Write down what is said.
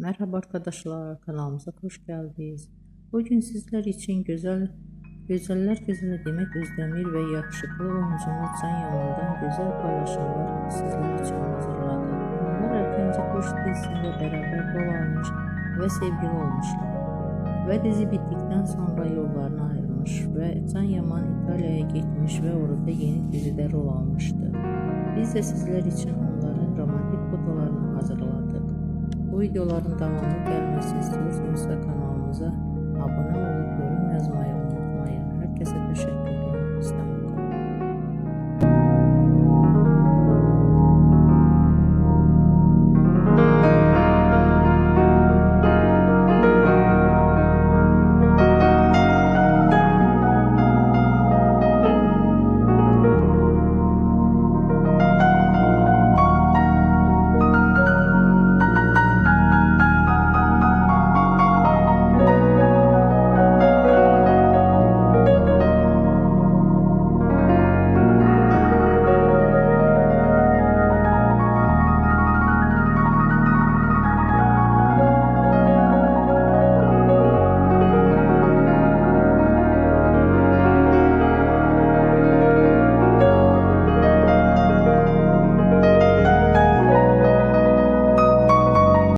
Merhaba arkadaşlar, kanalımıza hoş geldiniz. Bugün sizler için güzeller güzeli Demet Özdemir ve yakışıklı oyuncumuz Can Yaman'dan güzel paylaşımlar sizler için hazırladık. Onlar erkence Kuş dizisinde beraber rol almış ve sevgili olmuşlar. Ve dizi bittikten sonra yollarına ayrılmış ve Can Yaman İtalya'ya gitmiş ve orada yeni dizide rol almıştı. Biz de sizler için onların romantik fotolarını hazırladık. Bu videoların devamlı gelmesini istiyorsanız kanalımıza abone olup yorum yazmayı unutmayın. Herkese teşekkür ederim.